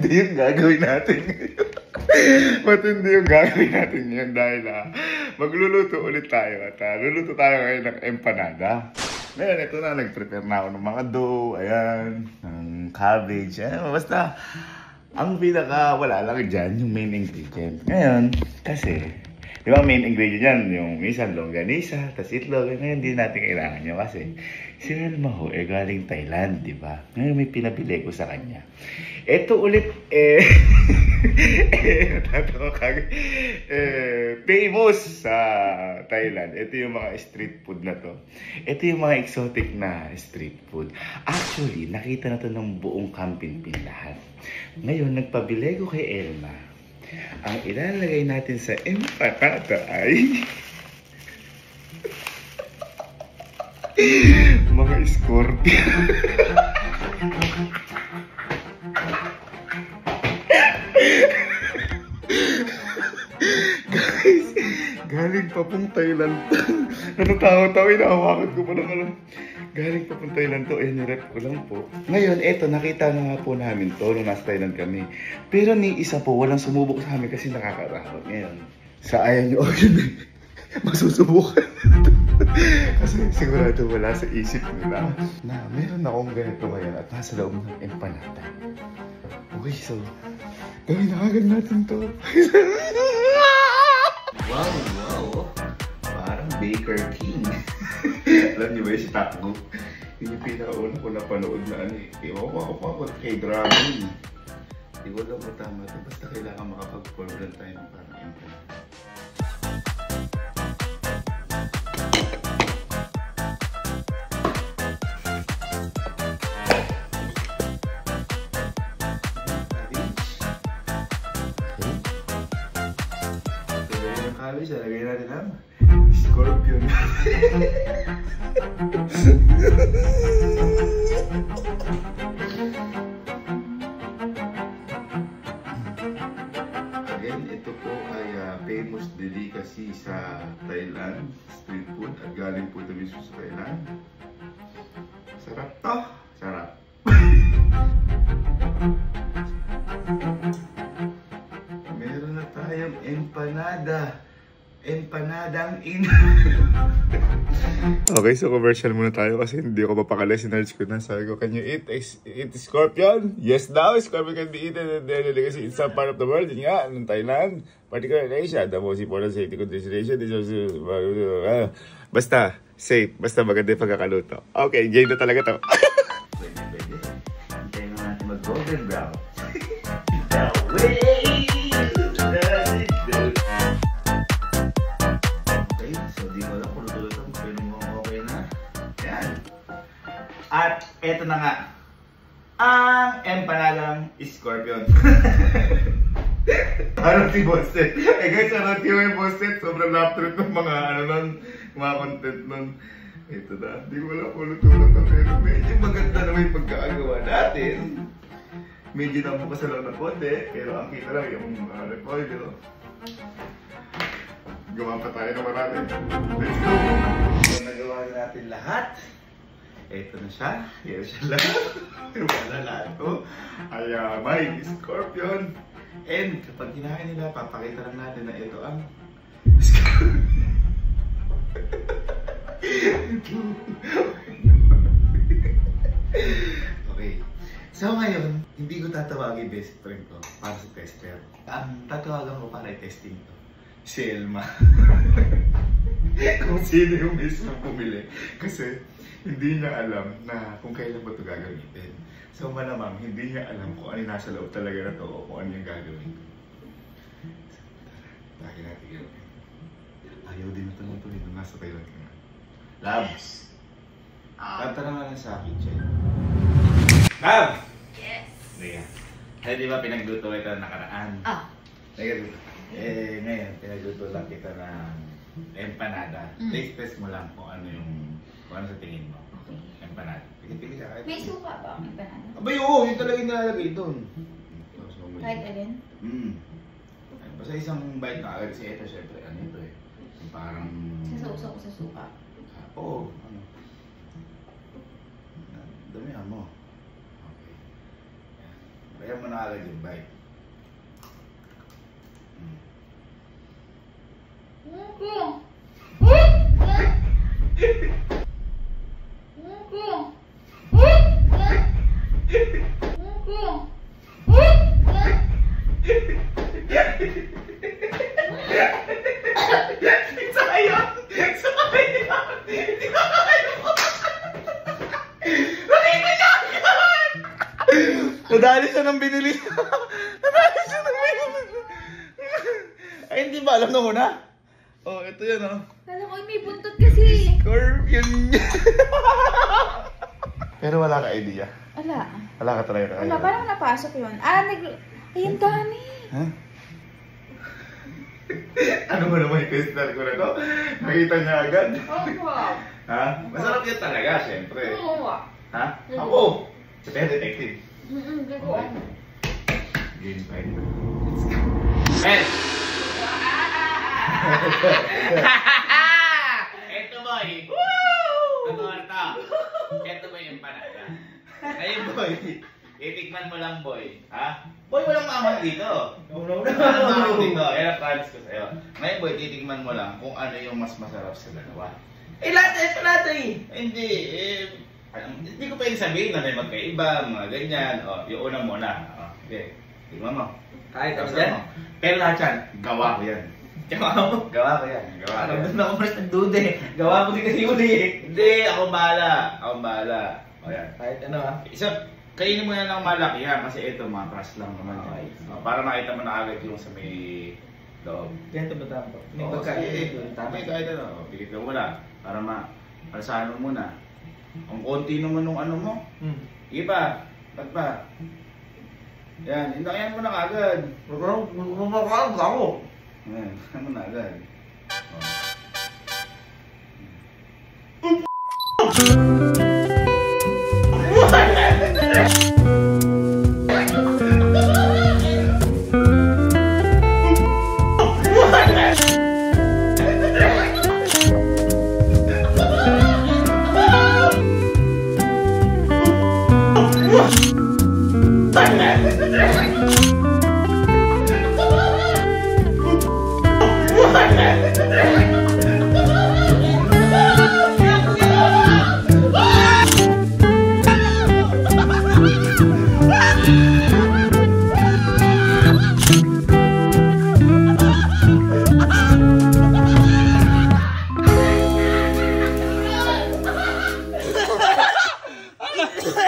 matindi yung gagawin natin. Matindi yung gagawin natin ngayon dahil magluluto ulit tayo at luluto tayo ngayon ng empanada. Ngayon, ito na, nag-prepare na ako ng mga dough, ayan, ng cabbage, ayan, basta, ang wala lang dyan, yung main ingredient. Ngayon, kasi, di ba main ingredient yan, yung minsan longganisa, tas itlog, ngayon hindi natin kailangan nyo kasi, si Elma ho, galing Thailand, di ba? Ngayon may pinabili ko sa kanya. Ito ulit, famous sa Thailand. Ito yung mga street food na to. Ito yung mga exotic na street food. Actually, nakita na to ng buong Kampinpin lahat. Ngayon, nagpabili ko kay Elma. Ang ilalagay natin sa empanada ay mga scorpion. Guys, galing pa pong Thailand. Natatawa-tawa, inahawakan ko pa lang alam. Galing pa pong Thailand to, nirep ko lang po. Ngayon, eto, nakita na nga po namin to nung nasa Thailand kami. Pero ni isa po, walang sumubok sa amin kasi nakakatakot. Ngayon, sa ayaw nyo agad masusubukan. Kasi sigurado wala sa isip nila na meron akong ganito ngayon at nasa loob ng empanada. Okay, so gawin na agad natin to. Wow. Parang Baker King. Alam niyo ba yung si Takbo? Yung pinakauna ko napanood na ano eh. Ewan ko ako kay Dragon. Hindi ko alam mo tama ito. Basta kailangan makapag-follow lang tayo ng parang empanada. Cabbage, lagay natin ang scorpion. Again, ito po ay famous delicacy sa Thailand, street food, at galing po ito mismo sa Thailand. Sarap to! Sarap! Meron na tayong empanada. Empanadang ina. Okay, so commercial muna tayo kasi hindi ko mapakala, sinerge ko na. Sabi ko, can you eat scorpion? Yes daw, scorpion can be eaten kasi in some part of the world. Yun nga, in Thailand, particularly in Asia, the most important safety consideration is basta, safe, basta maganda yung pagkakaluto. Okay, game na talaga to. Pwede. Hintayin na natin mag-golden brown. At eto na nga, ang empanadang scorpion. Parang si Bostet. Guys, parang si Bostet. Sobrang lap-trip ng mga mga content nun. Ito na, di ko wala po lutulan na pero medyo maganda naman yung pagkakagawa natin. Medyo nabukas lang ng konti, pero ang kita lang yung recorder. Gawa pa tayo na marami. Let's go! So, nagawa natin lahat. Ito na siya. Yan siya lahat. Wala lahat to. Ay, may scorpion. And kapag kinain nila, papakita lang natin na ito ang scorpion. Okay. So ngayon, hindi ko tatawagin best friend ko para sa tester. Ang tatawagan ko para i-testing to, si Elma. Kung sino yung mismo pumili. Kasi hindi niya alam na kung kailan ba ito gagamitin. So malamang, hindi niya alam kung ano nasa loob talaga na ito o kung ano yung gagawin. Dahil natin yun. Ayaw din ito nung tuloy nung nasa Thailand ka nga. Labs! Tantara nga lang sa akin, Chen. Lab! Yes! Ngayon. Ay, di ba pinagluto ito na nakaraan? Ngayon, pinagluto lang kita ng empanada. Taste test mo lang kung ano sa tingin mo. Okay. Empanada. Pili ka kahit. May suka ba ang empanada? Abay, oo, yun talaga yung nilalagay doon. Kahit alin? Basta isang bite na agad siya. Ito, syempre, ano ito eh. Parang... Sasausaw ko sa suka. Oo, ano. Damihan mo. Okay. Kaya mo na mo agad yung bite. Sayang! Sayang! Hindi ko kaya ko! Nakita niya! Nadali siya ng binili. Nadali siya ng binili. Ay, hindi ba alam na muna? Oh, ito yan oh. Kala ko may buntot kasi. Scorpion. Pero wala ka idea. Wala. Wala ka talaga. Wala, parang napasok yun. Ayun gani. Ha? Ano mo naman yung tester ko na to? Nakita niya agad. Oo. Ha? Masarap yan talaga, syempre. Oo. Ha? Ako! Sabi detective. Gagawa mo. Game time. Men! Eto boy! Ano ito? Eto ba yung panada? Ayun boy, itikman mo lang boy. Ha? Boy, walang mamang dito. Walang mamang dito. Yan ang promise ko sa'yo. Ngayon boy, titikman mo lang kung ano yung mas masarap sa dalawa. Lahat eh. Hindi, hindi ko pwede sabihin na may magkaiba, mga ganyan. O, yung una muna. O, okay, tingnan mo. Kahit Tapos ako yan? mo. Pero lahat yan, gawa ko yan. Gawa mo? Gawa ko yan. Gawa ko yan. Doon ako mas nagdude. Gawa mo din kasi yun eh. Hindi, ako bahala. Ako bahala. O yan. Kahit ano ah. Isa, kainin mo na ng malaki yan kasi ito mga crush lang naman yan. Okay. O, para makita mo na agad yung sa may loob. Ganito ba tama? May Oo, pagkain sige. dito. Tama kahit ano. Pilit ka muna. Para sa ano muna. Ang konti naman nung ano mo. Sige pa. Ba't pa? Yan. Hintayan mo na kagad. Mapapakain ako. Yan. Hintayan mo na agad. O.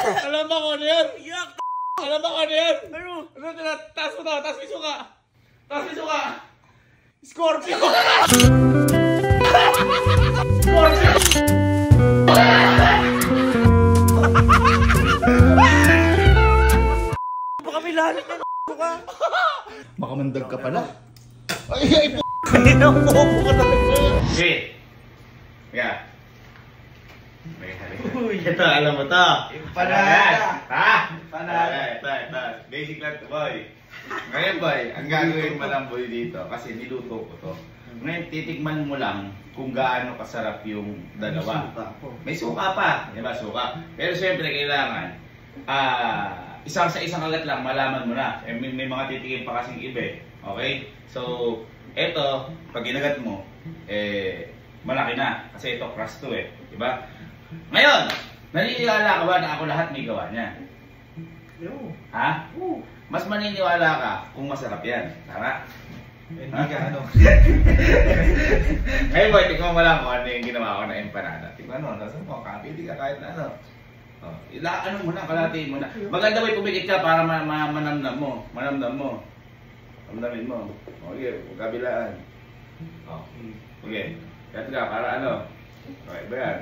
Alam ba ko ano yan? Yak! Alam ba ko ano yan? Ano? Taas mo to, taas mo yung suka! Taas mo yung suka! Scorpio! Scorpio! Baka kami lalit na suka! Baka mandag ka pala. Kanina mo ka na. Okay. Yeah. Ito, alam mo to. Empanada. Ha? Empanada. Ito. Basic lang to, boy. Ngayon, boy, ang gagawin mo lang, boy, dito, kasi niluto ko to. Ngayon, titikman mo lang kung gaano kasarap yung dalawa. May suka pa. Diba, suka? Pero syempre, kailangan, isang sa isang kagat lang, malaman mo na. May mga titikin pa kasing iba. Okay? So, eto, pag ginagat mo, malaki na. Kasi ito, crust to eh. Diba? Ngayon, naniniwala ka ba na ako lahat may gawa niya? Ha? Mas maniniwala ka kung masarap yan. Tama? Hindi ka ano. Ngayon boy, tingnan mo lang kung ano yung ginawa ko na empanada. Tingnan mo, nasa mo, kapili ka kahit na ano. Oh, ano mo na, kalatiin mo na. Maganda boy, pumikit ka para manamdam mo. Manamdam mo. Namdamin mo. Okay, kabilaan. Oh. Okay. Kaya ka, para ano. Okay, ba yan?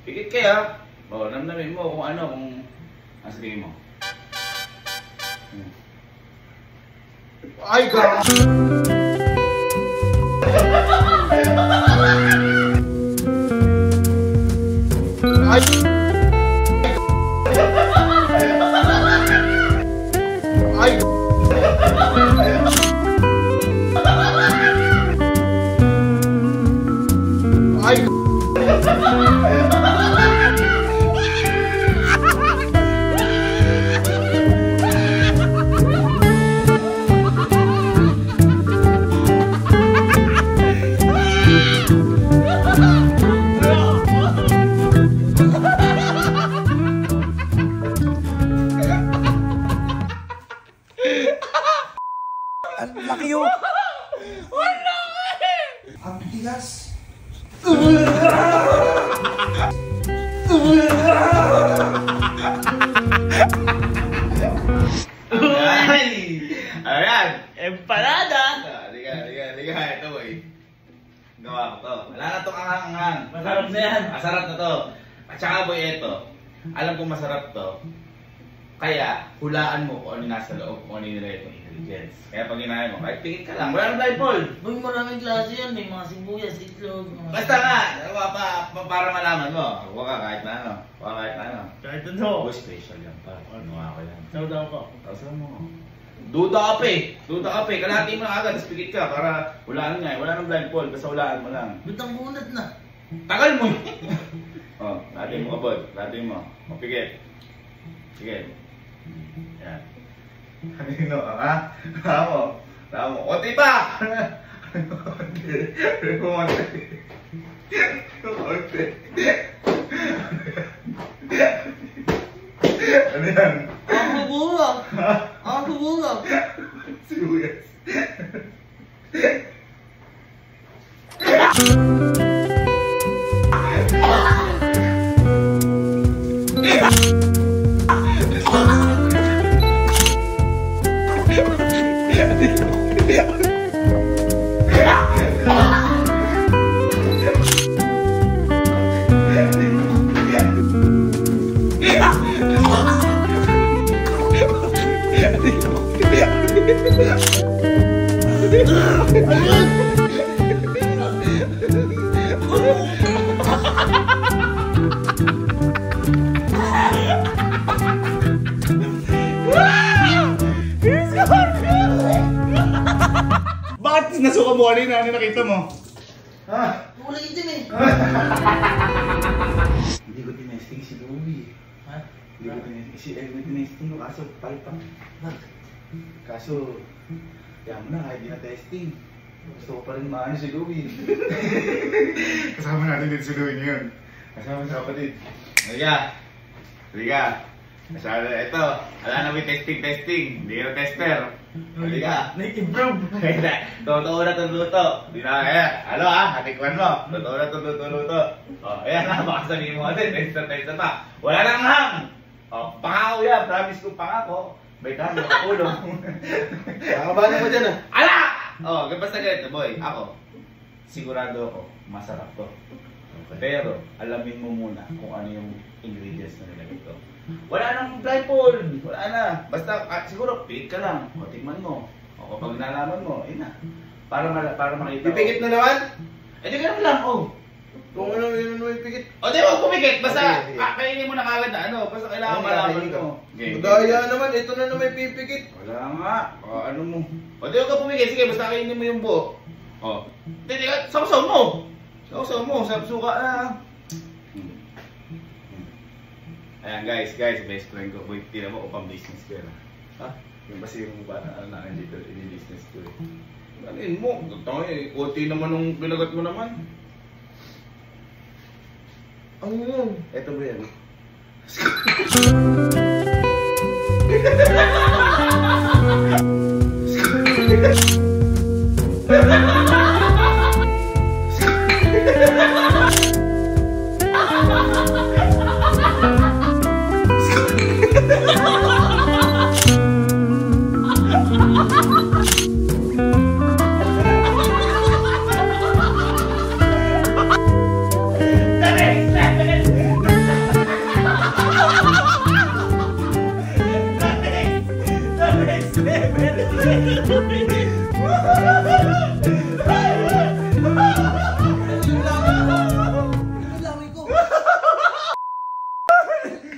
Pikit kayo. O, namdamin mo kung ano, kung nasa tingin mo. Ay, God! Ay! Ay! Ayan! Empanada! Liga. Ito boy. Gawa ko to. Wala na itong anghang-anghang. Masarap na yan. Masarap na to. At saka boy, ito. Alam kong masarap to. Kaya, hulaan mo kung ano nasa loob, kung ano yung nilagay itong ingredients. Kaya pag ginaya mo, kahit pikit ka lang. Wala nang blindfold. Boy, maraming klase yan. May mga sibuyas, itlog. mga- Basta nga, para malaman mo. Huwag ka kahit na ano. Kahit ano. Boy, special yan pa. Ano ako yan. Saudaw ko. Tausan mo. Duda ka pa eh. Kalahati mo na agad, tapos pikit ka para hulaan nga eh. Wala nang blindfold, basta hulaan mo lang. Butang bunat na. Tagal mo! Oh, lahatin mo kabod. Lahatin mo. Mapikit. Sige. Yan. Kanino? Ha? Tama. Konti pa! Konti. Ano yan? Ang bubulog. Ang bubulog. Sibuyas. Bakit nasuka mo kanina? Ano nakita mo? Ha? Kulay itim eh. Hindi ko tinesting si Louie. Ha? Hindi ko tinesting ko kaso palpang. Kaso, kaya mo na kahit di na testing. Gusto ko pa rin maano si Louie. Kasama natin din si Louie ngayon. Kasama sa kapatid. Halika. Masyado, ito. Wala na may testing. Hindi ka tester. Halika. Nag-improve. Totoo na itong luto. Hindi na kaya. Ano hatikman mo. Totoo na itong luto. O, ayan na. Baka sabihin mo natin. Tester pa. Wala nang hang. O, pangako yan. Promise ko pangako. May kami makulong. Nakabana ko dyan ah. Ala! O, basta ganito boy. Ako, sigurado ako. Masarap to. Pero, alamin mo muna kung ano yung ingredients na nilagay ko. Wala nang blindfold. Wala na. Basta, siguro, pick ka lang. O, tingnan mo. O, kapag nalaman mo, yun na. Para makita Pipikit na naman? Eh, di ganun lang, oh. Kung ano yun mo ipikit. O, di mo pumikit. Basta, Okay. kainin mo na kagad na ano. Basta kailangan malaman mo. Madaya naman, ito na naman pipikit. Wala nga. O, ano mo. O, di ka pumikit. Sige, basta kainin mo yung buo. O. Di, sausaw mo. Sa suka na. Ayan guys, best friend ko. Boy, tira mo upang business ko yan. Ha? Yung kasi yung parang ano na dito, ini-business ko eh. Ganin mo, totoo eh. Kunti naman nung pinagat mo naman. Ano yun? Eto ba yan?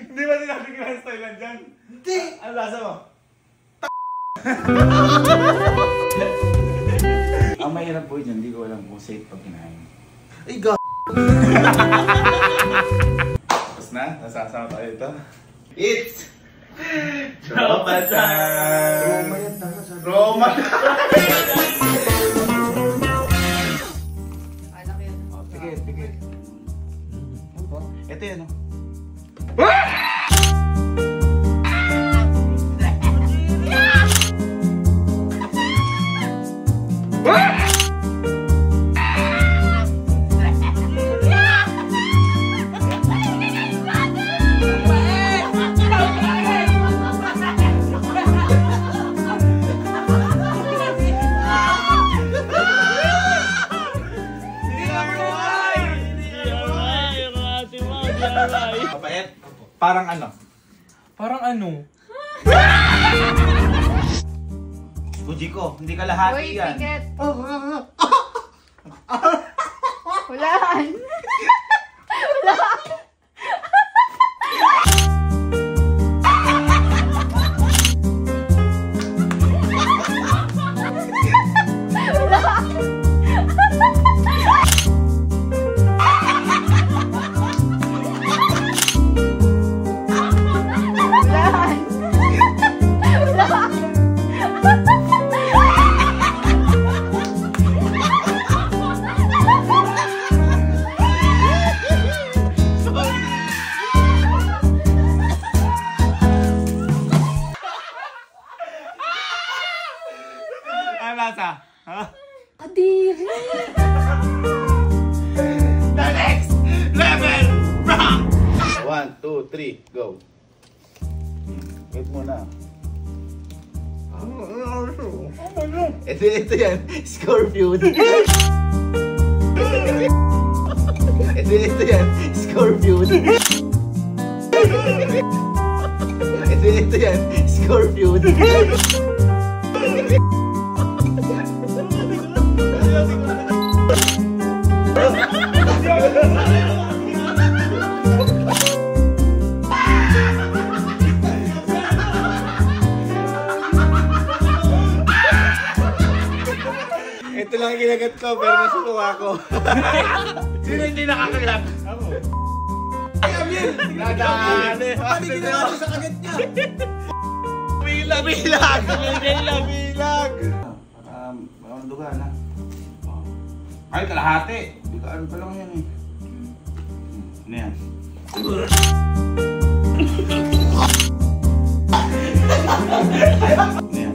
Hindi ba sinabi ko ang style dyan? Hindi! Ano lasa mo? Ang mahirap po dyan, hindi ko alam kung safe pag kinain. Ay, g***. Tapos na, nasasama tayo ito. It's Tropa Roma Time! yan, tanga sa Roma! Alam ko yun. Sige. Ito yan, oh. Parang ano? Parang ano? Fujiko, hindi ka lahati Uy, yan. ticket. Hulaan. Hulaan. Ano lasa? Ha? Kadiri. The next level round! 1, 2, 3, go. Wait muna. Ito yan, Scorpion. Ito yan, Scorpion. Ito yan, Scorpion. Ito lang ang ginagat ko, pero nasusuka ako. Sino hindi nakakagat? Ako. Ay, Amir! Nadaan. Paano ginawa ko sa kagat niya? Bilag! Bilag! Bilag! Ang duga na. Ay, kalahati. Bigaan pa lang yan eh. Ano yan? Ano yan?